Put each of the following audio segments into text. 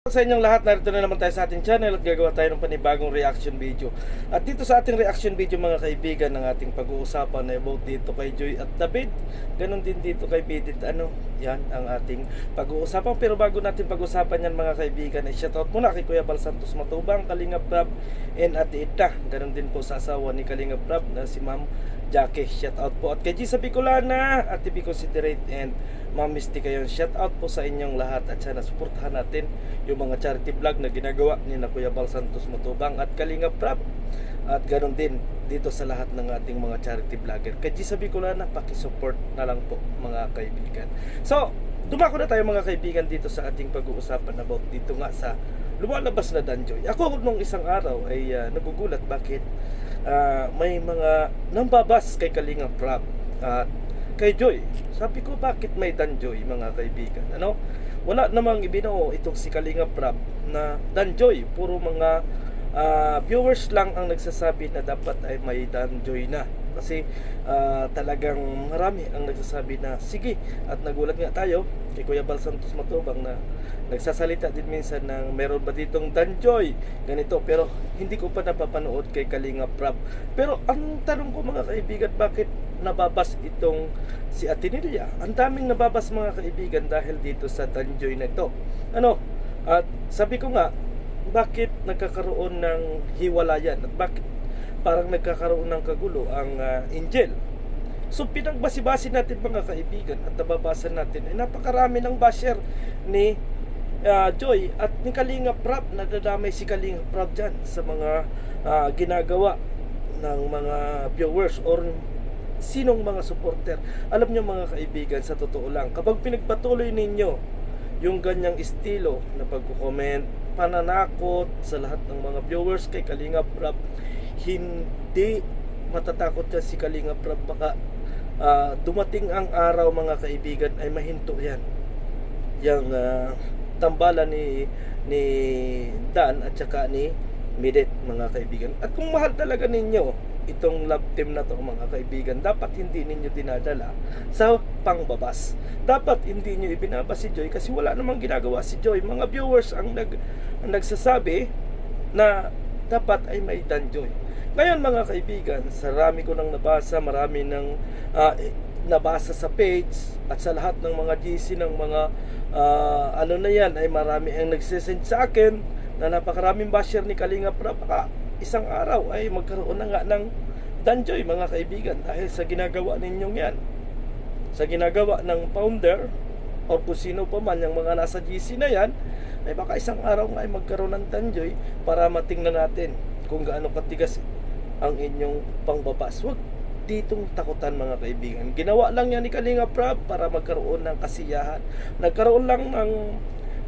Sa inyong lahat, narito na naman tayo sa ating channel at gagawa tayo ng panibagong reaction video. At dito sa ating reaction video mga kaibigan, ng ating pag-uusapan na about dito kay Joy at David, ganon din dito kay Bidit. Yan ang ating pag-uusapan. Pero bago natin pag-usapan yan mga kaibigan, ay shoutout muna kay Kuya Bal Santos Matubang, Kalingap Rab, and Ate Ita. Ganon din po sa asawa ni Kalingap Rab na si Ma'am Jackie. Shoutout po. At kay Gisa Bicolana, Ate Bico Considerate, and Ma'am Misty kayon. Shoutout po sa inyong lahat at sana suportahan natin yung mga charity vlog na ginagawa ni na Kuya Bal Santos Matubang at Kalingap Rab. At ganoon din dito sa lahat ng ating mga charity vlogger. Kaya sabi ko na pakisupport na lang po mga kaibigan. So, dumako na tayo mga kaibigan dito sa ating pag-uusapan about dito nga sa lumalabas na Danjoy. Ako nung isang araw ay nagugulat bakit may mga nambabas kay Kalingap Rab at kay Joy. Sabi ko bakit may Danjoy mga kaibigan? Wala namang ibinuo itong si Kalingap Rab na Danjoy. Puro mga viewers lang ang nagsasabi na dapat ay may Danjoy na. Kasi talagang marami ang nagsasabi na sige. At nagulat nga tayo kay Kuya Bal Santos Matubang na nagsasalita din minsan ng meron ba ditong Danjoy ganito, pero hindi ko pa napapanood kay Kalingap Rab. Pero ang tanong ko mga kaibigan, bakit nababas itong si Atenilla? Ang daming nababas mga kaibigan dahil dito sa Danjoy na ito. At sabi ko nga, bakit nagkakaroon ng hiwalayan at bakit parang nagkakaroon ng kagulo ang Angel? So pinagbasi-basi natin mga kaibigan at nababasa natin ay napakarami ng basher ni Joy at ni Kalingap Rab. Nadadamay si Kalingap Rab dyan sa mga ginagawa ng mga viewers or sinong mga supporter. Alam nyo mga kaibigan, sa totoo lang, kapag pinagpatuloy ninyo yung ganyang estilo na pagko-comment, pananakot sa lahat ng mga viewers kay Kalingap Rab, hindi matatakot yan si Kalingap Rab. Baka dumating ang araw mga kaibigan ay mahinto yan yung tambalan ni Dan at saka ni Midet mga kaibigan. At kung mahal talaga ninyo itong love team na to mga kaibigan, dapat hindi ninyo dinadala sa pangbabas. Dapat hindi niyo ibinabas si Joy kasi wala namang ginagawa si Joy. Mga viewers ang nagsasabi na dapat ay may Danjoy. Ngayon mga kaibigan, sa rami ko nang nabasa, marami nang nabasa sa page at sa lahat ng mga GC ng mga na yan ay marami ang nagsisend sa akin na napakaraming basher ni Kalingap Rab. Baka isang araw ay magkaroon na nga ng Danjoy mga kaibigan dahil sa ginagawa ninyong yan, sa ginagawa ng founder o kung sino pa man yung mga nasa GC na yan, ay baka isang araw nga ay magkaroon ng Danjoy para matingnan natin kung gaano katigas ang inyong pangbabas. Huwag ditong takutan mga kaibigan. Ginawa lang yan ni Kalingap Rab para magkaroon ng kasiyahan. Nagkaroon lang ng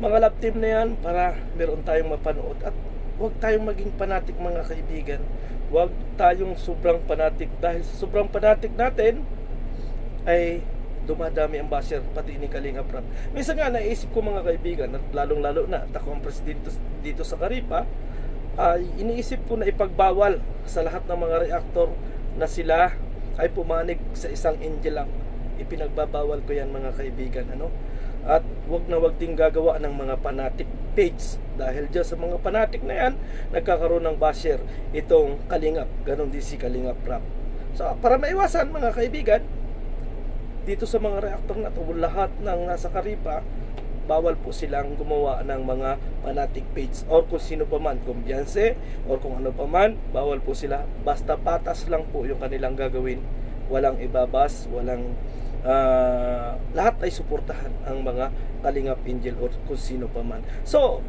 mga love team na yan para meron tayong mapanood. At huwag tayong maging fanatic mga kaibigan. Huwag tayong sobrang fanatic dahil sa sobrang fanatic natin ay dumadami ang basher pati ni Kalingap Rab. Minsan nga naisip ko mga kaibigan, at lalong-lalo na ako ang presidente dito sa Karipa, iniisip ko na ipagbawal sa lahat ng mga reactor na sila ay pumanig sa isang angel lang. Ipinagbabawal ko yan mga kaibigan. At wag na wag din gagawa ng mga fanatic page dahil dyan sa mga fanatic na yan nagkakaroon ng basher itong Kalingap, ganon din si Kalingap Rab. So para maiwasan mga kaibigan dito sa mga reactor na to, lahat ng nasa Karipa, bawal po silang gumawa ng mga fanatic page or kung sino pa man, kung Beyonce or kung ano pa man, bawal po sila. Basta patas lang po yung kanilang gagawin, walang ibabas, walang lahat ay suportahan ang mga Kalingap Angel or kung sino pa man. So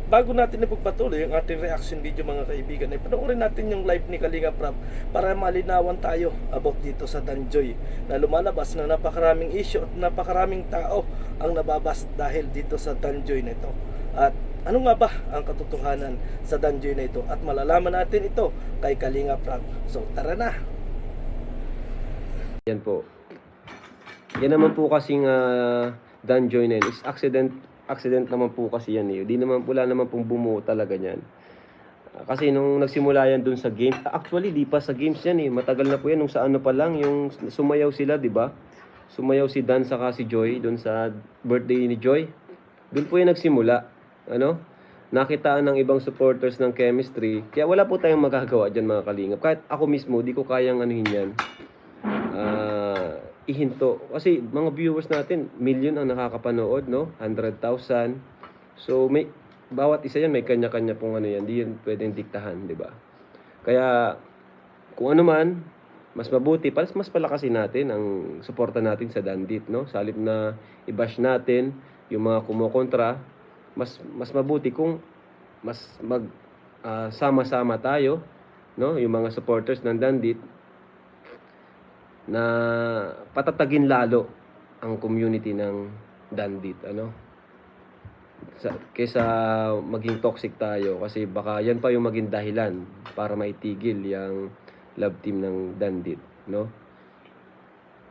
bago natin ipagpatuloy yung ating reaction video mga kaibigan, ay panoorin natin yung live ni Kalingap Rab para malinawan tayo about dito sa Danjoy na lumalabas na napakaraming issue at napakaraming tao ang nababas dahil dito sa Danjoy na ito. At ano nga ba ang katotohanan sa Danjoy na ito? At malalaman natin ito kay Kalingap Rab. So tara na. Yan po. Yan naman po kasing Danjoy na yun is accident naman po kasi yan eh. Di naman, wala naman pong bumuo talaga yan. Kasi nung nagsimula yan dun sa game, actually di pa sa games yan eh. Matagal na po yan, nung sa ano pa lang, yung sumayaw sila, di ba? Sumayaw si Dan saka si Joy dun sa birthday ni Joy. Doon po yan nagsimula. ano, nakitaan ng ibang supporters ng chemistry. Kaya wala po tayong magagawa dyan mga kalingap. Kahit ako mismo, di ko kayang anuhin yan. Ihinto. Kasi mga viewers natin, million ang nakakapanood, no? 100,000. So, bawat isa yan, may kanya-kanya pong ano yan. Di yan pwedeng diktahan, di ba? Kaya, kung ano man, mas mabuti, mas palakasin natin ang suporta natin sa Dandit, no? Sa halip na i-bash natin yung mga kumukontra, mas mabuti kung sama-sama tayo, no? Yung mga supporters ng Dandit na patatagin lalo ang community ng Dandit, ano? Kaysa maging toxic tayo, kasi baka yan pa yung maging dahilan para maitigil yung love team ng Dandit, no?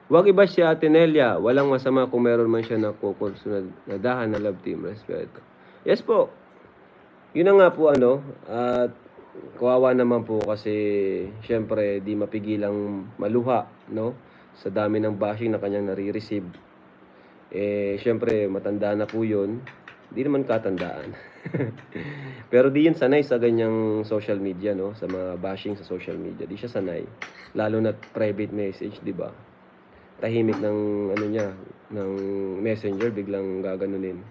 Huwag iba siya, Atenelia. Walang masama kung meron man siya na nadahan na love team. Respeto. Yes po. Yun na nga po, ano. At kawawa naman po kasi syempre di mapigilang maluha, no? Sa dami ng bashing na kanyang nare-receive. Syempre matanda na po yun. Di naman katandaan. Pero di yun sanay sa ganyang social media, no? Sa mga bashing sa social media. Di siya sanay. Lalo na private message, di ba? Tahimik ng ano niya, ng messenger, biglang gaganunin.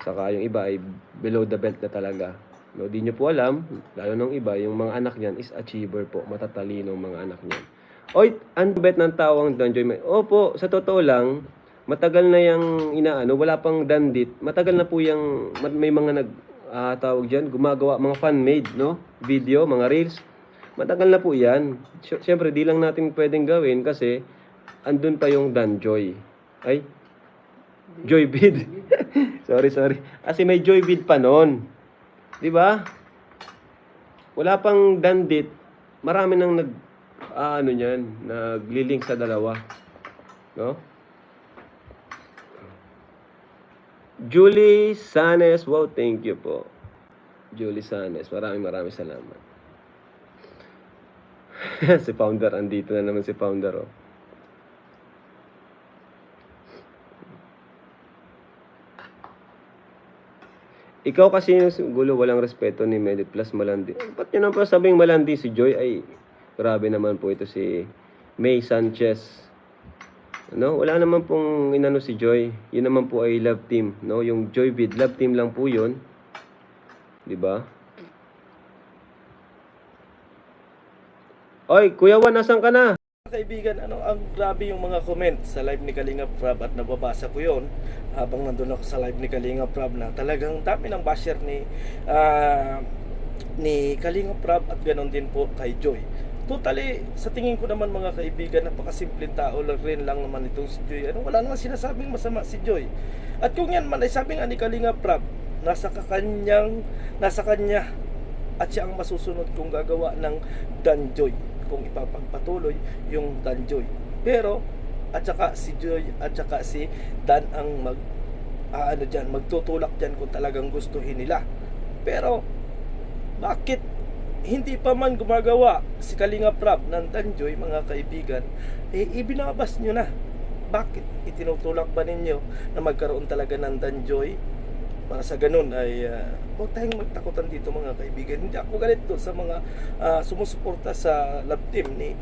Saka yung iba ay below the belt na talaga. No, di nyo po alam, lalo ng iba, yung mga anak niyan is achiever po, matatalino mga anak niyan. Oy, ang bet ng tao ang Danjoy. Opo, sa totoo lang, matagal na yung inaano, wala pang Dandit. Matagal na po yung, may mga tawag dyan, gumagawa, mga fan-made, no? Video, mga reels. Matagal na po yan. Siyempre, di lang natin pwedeng gawin kasi andun pa yung Danjoy. Ay, Joybid. sorry. Kasi may Joybid pa noon. 'Di ba? Wala pang Dandit. Marami nang naglilink sa dalawa. No? Julie Sanes, wow, thank you po. Julie Sanes, maraming salamat. Si Founder, andito na naman si Founder, oh. Ikaw kasi yung gulo, walang respeto ni Medit plus malandi. Ba't yun ang sabing malandi si Joy? Ay, grabe naman po ito si May Sanchez. No? Wala naman pong inano si Joy. Yun naman po ay love team. No? Yung Joybid, love team lang po yun. Diba? Oy, Kuya Juan, nasan ka na? Kaibigan, ang grabe yung mga comment sa live ni Kalinga Prab at nababasa ko yon habang nandun ako sa live ni Kalinga Prab na talagang dami ng basher ni Kalinga Prab at ganon din po kay Joy. Totally, sa tingin ko naman mga kaibigan, napakasimpleng tao lang rin lang naman itong si Joy. Wala naman sinasabing masama si Joy. At kung yan man ay sabi nga ni Kalinga Prab, nasa kanya at siya ang masusunod kung gagawa ng Danjoy, kung ipapagpatuloy yung Danjoy. Pero at saka si Joy at saka si Dan ang magtutulak diyan kung talagang gustuhin nila. Pero bakit hindi pa man gumagawa si Kalinga Prab ng Danjoy, mga kaibigan? Ibinabas nyo na. Bakit itinutulak ba ninyo na magkaroon talaga ng Danjoy? Para sa ganun ay huwag tayong magtakutan dito mga kaibigan. Hindi ako ganito sa mga sumusuporta sa love team ni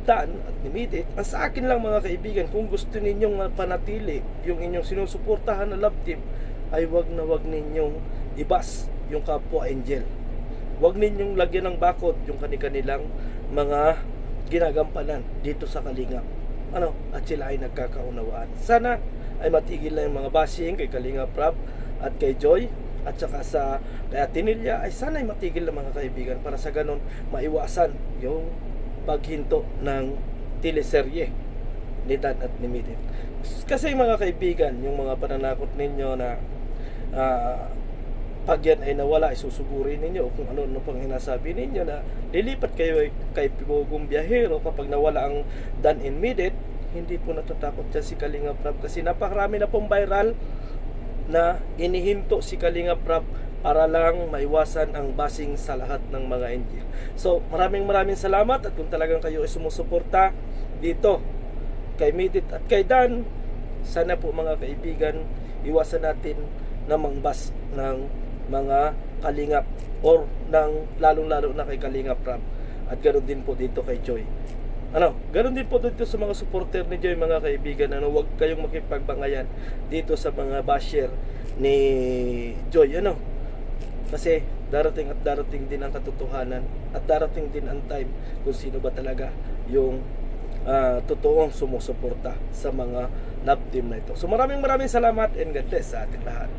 Dan at ni Midit. Ang sa akin lang mga kaibigan, kung gusto ninyong panatili yung inyong sinusuportahan na love team, ay wag ninyong ibas yung kapwa angel. Wag ninyong lagyan ng bakod yung kanilang mga ginagampanan dito sa Kalinga. At sila ay nagkakaunawaan. Sana ay matigil na yung mga bashing kay Kalinga Prab at kay Joy at saka kay Atenilla, ay sana ay matigil na mga kaibigan, para sa ganun maiwasan yung paghinto ng teleserye ni Dan at ni Midit. Kasi mga kaibigan, yung mga pananakot ninyo na pag yan ay nawala, ay susugurin ninyo kung ano pang hinasabi ninyo na lilipat kayo kay Pibogong Biyahero kapag nawala ang Dan and Midit. Hindi po natatakot dyan si Kalinga Prab kasi napakarami na pong viral na inihinto si Kalinga Prab para lang maiwasan ang basing sa lahat ng mga angel. So maraming salamat, at kung talagang kayo ay sumusuporta dito kay Midit at kay Dan, sana po mga kaibigan, iwasan natin na mangbas ng mga kalingap or ng lalong-lalo na kay Kalingap Rab. At ganoon din po dito kay Joy. Ganoon din po dito sa mga supporter ni Joy, mga kaibigan. Huwag kayong makipagbangayan dito sa mga basher ni Joy. Kasi darating at darating din ang katotohanan at darating din ang time kung sino ba talaga yung totoong sumusuporta sa mga love team na ito. So maraming salamat and God bless sa ating lahat.